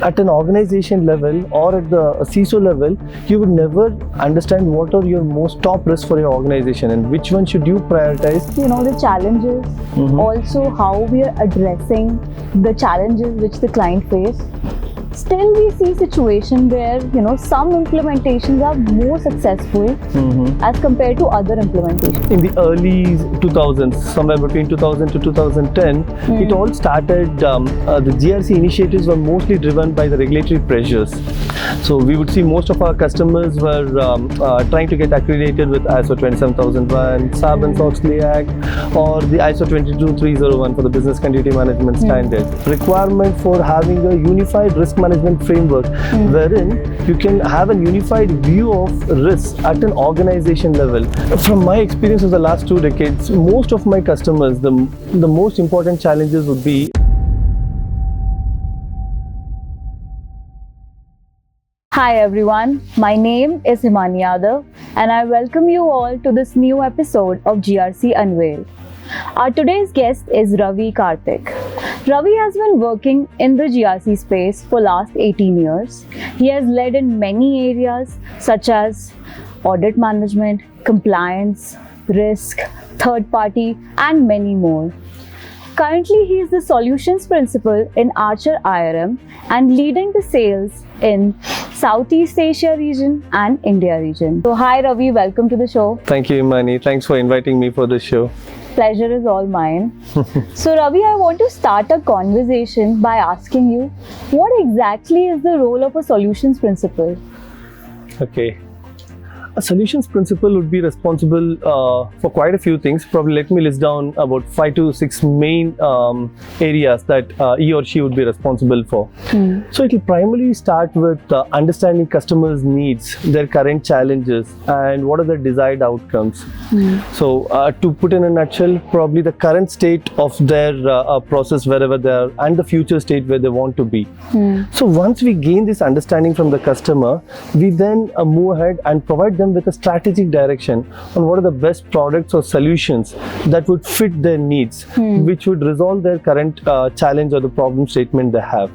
at an organization level or at the CISO level, you would never understand what are your most top risks for your organization and which one should you prioritize. The challenges, also how we are addressing the challenges which the client face. Still we see situation where some implementations are more successful as compared to other implementations. In the early 2000s, somewhere between 2000 to 2010, it all started, the GRC initiatives were mostly driven by the regulatory pressures. So we would see most of our customers were trying to get accredited with ISO 27001, Sarbanes-Oxley Act, or the ISO 22301 for the business continuity management standard. Requirement for having a unified risk management framework wherein you can have a unified view of risks at an organization level. From my experience of the last 2 decades, most of my customers, the most important challenges would be Hi everyone, my name is Himani Yadav and I welcome you all to this new episode of GRC Unveiled. Our today's guest is Ravi Karthik. Ravi has been working in the GRC space for last 18 years. He has led in many areas such as audit management, compliance, risk, third party and many more. Currently, he is the solutions principal in Archer IRM and leading the sales in Southeast Asia region and India region. So hi Ravi, welcome to the show. Thank you, Imani. Thanks for inviting me for this show. Pleasure is all mine. So Ravi, I want to start a conversation by asking you, what exactly is the role of a solutions principal? Okay. A solutions principal would be responsible for quite a few things. Probably let me list down about 5 to 6 main areas that he or she would be responsible for. So it will primarily start with understanding customers' needs, their current challenges, and what are the desired outcomes. So to put in a nutshell, probably the current state of their process wherever they are and the future state where they want to be. So once we gain this understanding from the customer, we then move ahead and provide them with a strategic direction on what are the best products or solutions that would fit their needs, which would resolve their current challenge or the problem statement they have.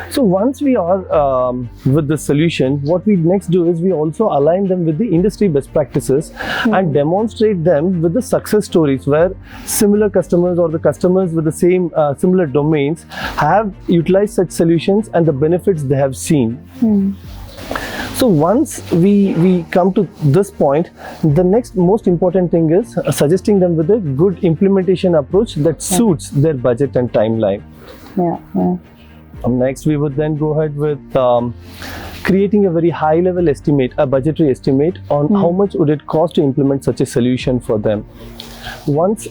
So once we are with the solution, what we next do is we also align them with the industry best practices and demonstrate them with the success stories where similar customers or the customers with the same similar domains have utilized such solutions and the benefits they have seen. So once we come to this point, the next most important thing is suggesting them with a good implementation approach that suits their budget and timeline. Next, we would then go ahead with creating a very high level estimate, a budgetary estimate on how much would it cost to implement such a solution for them. Once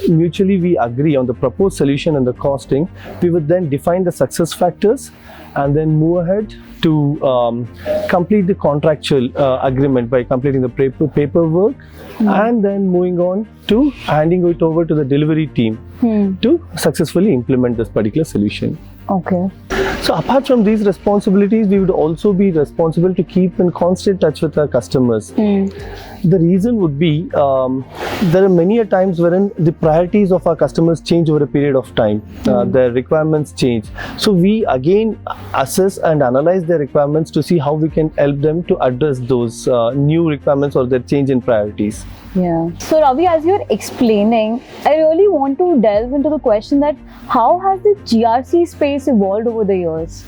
mutually we agree on the proposed solution and the costing, we would then define the success factors and then move ahead to complete the contractual agreement by completing the paperwork and then moving on to handing it over to the delivery team to successfully implement this particular solution. Okay. So apart from these responsibilities, we would also be responsible to keep in constant touch with our customers. The reason would be there are many a times wherein the priorities of our customers change over a period of time. Their requirements change. So we again assess and analyze their requirements to see how we can help them to address those new requirements or their change in priorities. So Ravi, as you're explaining, I really want to delve into the question that how has the GRC space evolved over the years?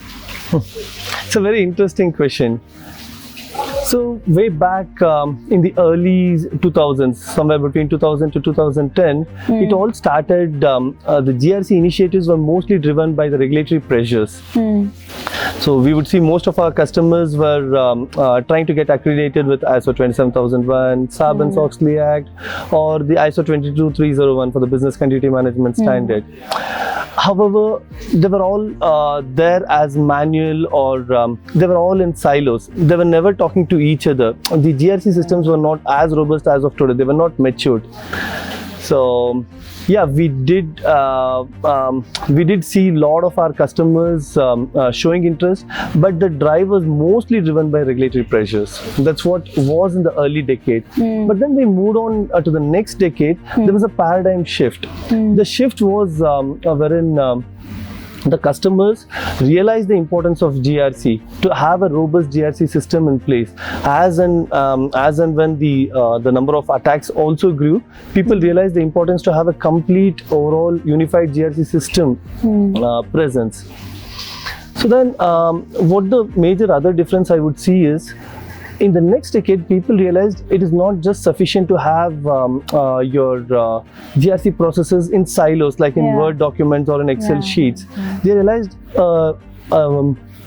It's a very interesting question. So way back in the early 2000s, somewhere between 2000 to 2010, it all started, the GRC initiatives were mostly driven by the regulatory pressures. So we would see most of our customers were trying to get accredited with ISO 27001, Sarbanes-Oxley Act, or the ISO 22301 for the business continuity management standard. However, they were all there as manual or they were all in silos. They were never talking to each other. The GRC systems were not as robust as of today. They were not matured. So yeah, we did see a lot of our customers showing interest, but the drive was mostly driven by regulatory pressures. That's what was in the early decade. But then we moved on to the next decade. There was a paradigm shift. The shift was wherein the customers realize the importance of GRC, to have a robust GRC system in place. As and when the number of attacks also grew, people realized the importance to have a complete overall unified GRC system presence. So then, what the major other difference I would see is, in the next decade, people realized it is not just sufficient to have your GRC processes in silos, like in Word documents or in Excel sheets. They realized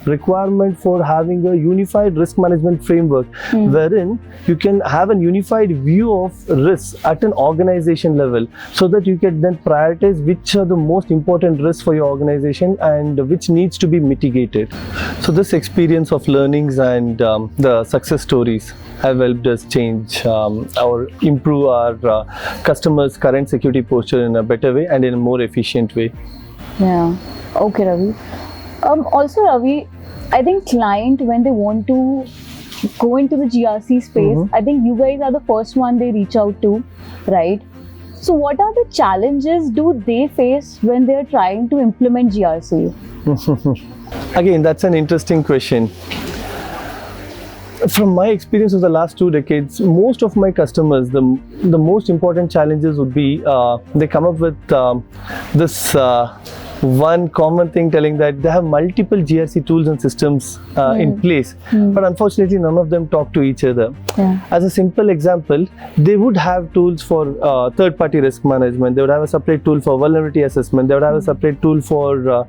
requirement for having a unified risk management framework, wherein you can have a unified view of risks at an organization level, so that you can then prioritize which are the most important risks for your organization and which needs to be mitigated. So this experience of learnings and the success stories have helped us change or improve our customers' current security posture in a better way and in a more efficient way. Yeah. Okay, Ravi. Also, Ravi, I think client, when they want to go into the GRC space, I think you guys are the first one they reach out to, right? So what are the challenges do they face when they're trying to implement GRC? Again, that's an interesting question. From my experience of the last 2 decades, most of my customers, the most important challenges would be they come up with this one common thing, telling that they have multiple GRC tools and systems in place, but unfortunately none of them talk to each other. As a simple example, they would have tools for third-party risk management, they would have a separate tool for vulnerability assessment, they would have a separate tool for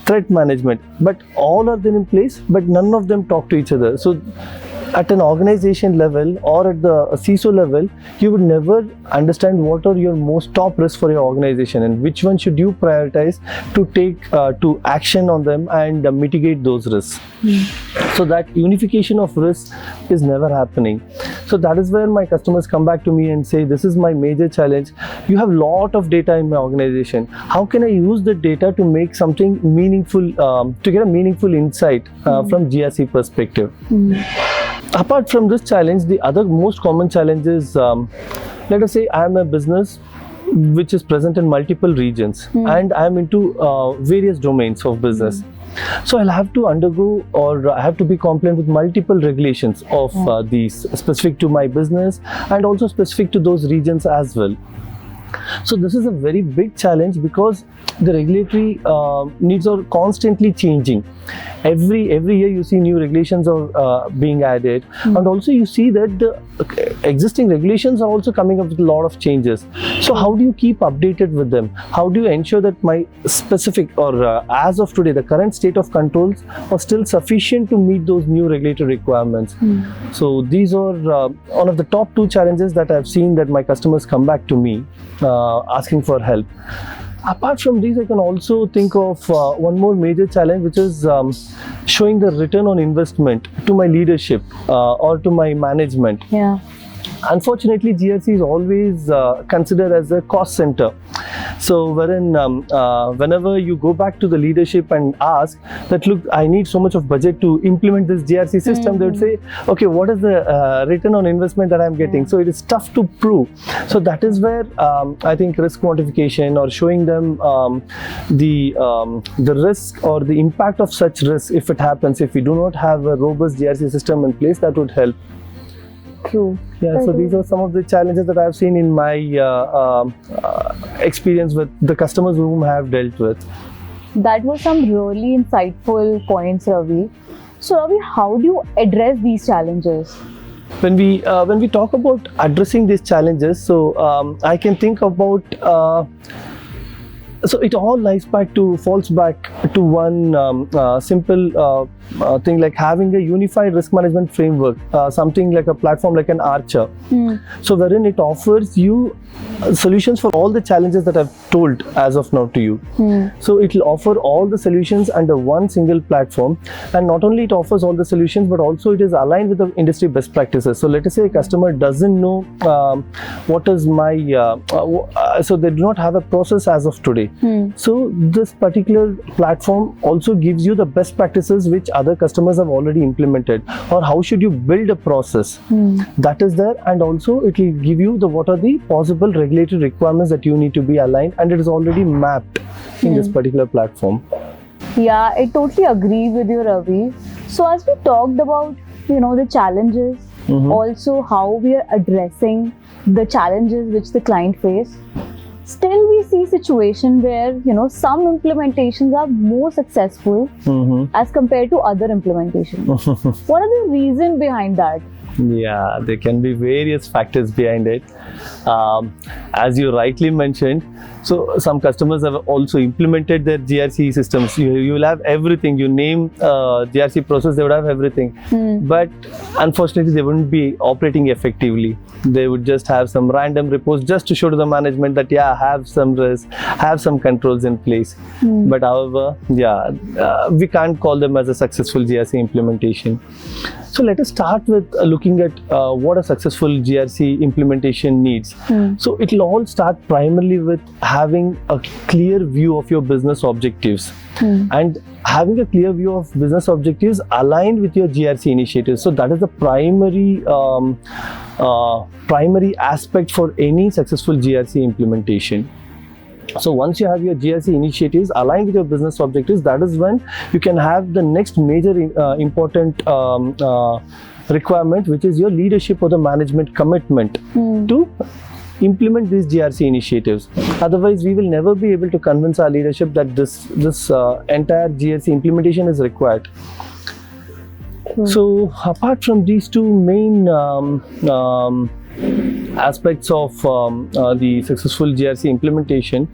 threat management, but all are then in place, but none of them talk to each other. So at an organization level or at the CISO level, you would never understand what are your most top risks for your organization and which one should you prioritize to take to action on them and mitigate those risks. So that unification of risks is never happening. So that is where my customers come back to me and say, this is my major challenge. You have a lot of data in my organization. How can I use the data to make something meaningful, to get a meaningful insight from GRC perspective? Apart from this challenge, the other most common challenge is, let us say I am a business which is present in multiple regions and I am into various domains of business. So I'll have to undergo, or I have to be compliant with multiple regulations of these specific to my business and also specific to those regions as well. So this is a very big challenge because the regulatory needs are constantly changing. Every year you see new regulations are being added, and also you see that the existing regulations are also coming up with a lot of changes. So how do you keep updated with them? How do you ensure that my specific or as of today the current state of controls are still sufficient to meet those new regulatory requirements? So these are one of the top 2 challenges that I've seen that my customers come back to me asking for help. Apart from these, I can also think of one more major challenge, which is showing the return on investment to my leadership or to my management. Unfortunately, GRC is always considered as a cost center. So wherein whenever you go back to the leadership and ask that, look, I need so much of budget to implement this GRC system, they would say, okay, what is the return on investment that I'm getting? So it is tough to prove. So that is where I think risk quantification or showing them the risk or the impact of such risk, if it happens, if we do not have a robust GRC system in place, that would help. True. Yeah, so these are some of the challenges that I've seen in my experience with the customers whom I have dealt with. That was some really insightful points, Ravi. So Ravi, how do you address these challenges? When we talk about addressing these challenges, so I can think about so it all falls back to one simple thing, like having a unified risk management framework, something like a platform like an Archer. So wherein it offers you solutions for all the challenges that I've told as of now to you. So it will offer all the solutions under one single platform, and not only it offers all the solutions, but also it is aligned with the industry best practices. So let us say a customer doesn't know what is my so they do not have a process as of today. So this particular platform also gives you the best practices which other customers have already implemented, or how should you build a process that is there, and also it will give you the what are the possible regulatory requirements that you need to be aligned, and it is already mapped in this particular platform. Yeah, I totally agree with you, Ravi. So as we talked about, the challenges, also how we are addressing the challenges which the client face, still we see situation where, some implementations are more successful as compared to other implementations. What are the reason behind that? Yeah, there can be various factors behind it. As you rightly mentioned, so some customers have also implemented their GRC systems. You will have everything. You name GRC process, they would have everything. But unfortunately, they wouldn't be operating effectively. They would just have some random reports just to show to the management that, yeah, have some risk, have some controls in place. But however, we can't call them as a successful GRC implementation. So let us start with looking at what a successful GRC implementation needs. So it will all start primarily with having a clear view of your business objectives. And having a clear view of business objectives aligned with your GRC initiatives. So that is the primary aspect for any successful GRC implementation. So once you have your GRC initiatives aligned with your business objectives, that is when you can have the next major important requirement, which is your leadership or the management commitment to implement these GRC initiatives. Otherwise, we will never be able to convince our leadership that this entire GRC implementation is required. So apart from these two main aspects of the successful GRC implementation,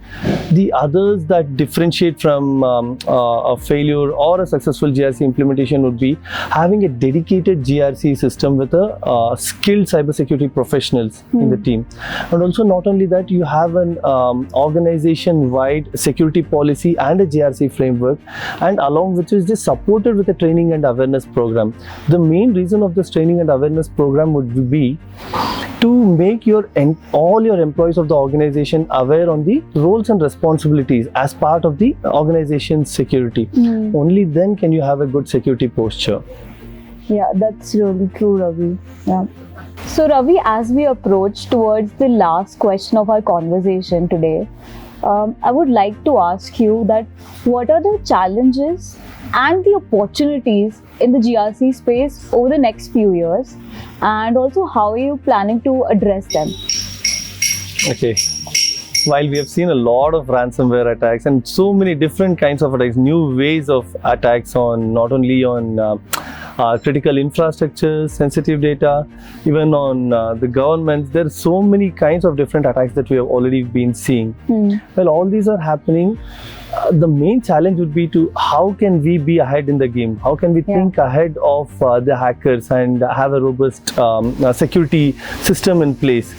the others that differentiate from a failure or a successful GRC implementation would be having a dedicated GRC system with a skilled cybersecurity professionals in the team. And also not only that, you have an organization-wide security policy and a GRC framework, and along which is just supported with a training and awareness program. The main reason of this training and awareness program would be to make all your employees of the organization aware on the roles and responsibilities as part of the organization's security. Only then can you have a good security posture. Yeah, that's really true, Ravi. Yeah. So Ravi, as we approach towards the last question of our conversation today, I would like to ask you that what are the challenges and the opportunities in the GRC space over the next few years, and also how are you planning to address them? Okay. While we have seen a lot of ransomware attacks and so many different kinds of attacks, new ways of attacks on not only on critical infrastructures, sensitive data, even on the governments, there are so many kinds of different attacks that we have already been seeing. Well, all these are happening. The main challenge would be to how can we be ahead in the game? How can we think ahead of the hackers and have a robust security system in place?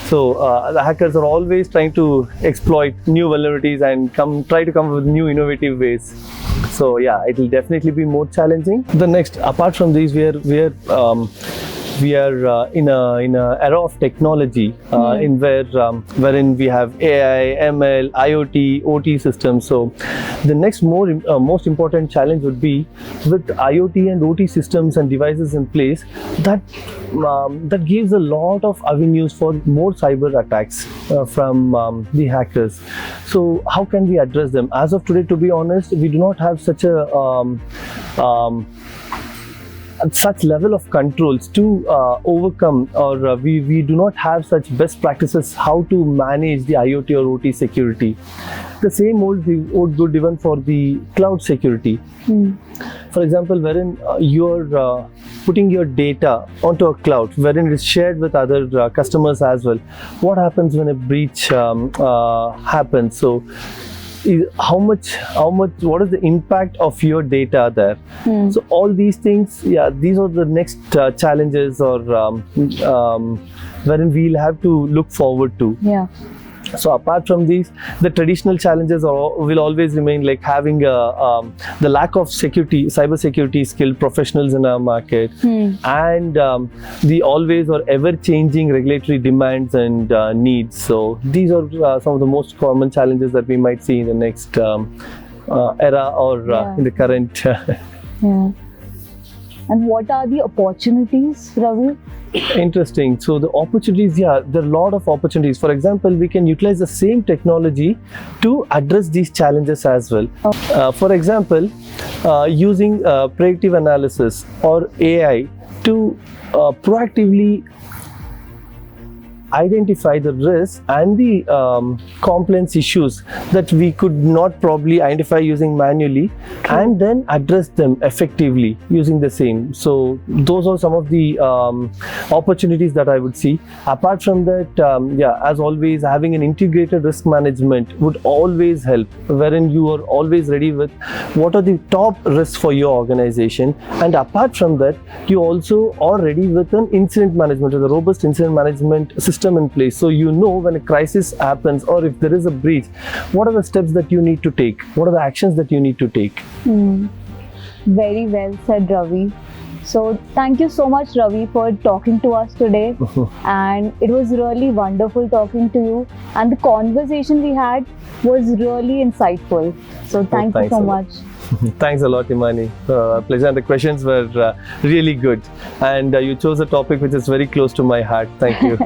So the hackers are always trying to exploit new vulnerabilities and try to come up with new innovative ways. So yeah, it will definitely be more challenging. The next, apart from these, we are in a era of technology wherein we have AI, ML, IoT, OT systems. So the next most important challenge would be with IoT and OT systems and devices in place that gives a lot of avenues for more cyber attacks from the hackers. So how can we address them? As of today, to be honest, we do not have such level of controls to overcome, or we do not have such best practices how to manage the IoT or OT security. The same holds good even for the cloud security. For example, wherein you're putting your data onto a cloud, wherein it is shared with other customers as well. What happens when a breach happens? So what is the impact of your data there? So all these things, these are the next challenges, or wherein we'll have to look forward to. So apart from these, the traditional challenges will always remain, like having the lack of cyber security skilled professionals in our market, and the always or ever changing regulatory demands and needs. So these are some of the most common challenges that we might see in the next era, or in the current. And what are the opportunities, Ravi? Interesting. So the opportunities, yeah, there are a lot of opportunities. For example, we can utilize the same technology to address these challenges as well. For example, using predictive analysis or AI to proactively identify the risks and the compliance issues that we could not probably identify using manually, and then address them effectively using the same. So those are some of the opportunities that I would see. Apart from that, yeah, as always, having an integrated risk management would always help, wherein you are always ready with what are the top risks for your organization, and apart from that, you also are ready with an incident management, with a robust incident management system in place. So you know when a crisis happens or if there is a breach, what are the steps that you need to take? What are the actions that you need to take? Very well said, Ravi. So thank you so much, Ravi, for talking to us today. And it was really wonderful talking to you. And the conversation we had was really insightful. So thank you so much. Thanks a lot, Imani. Pleasure. And the questions were really good. And you chose a topic which is very close to my heart. Thank you.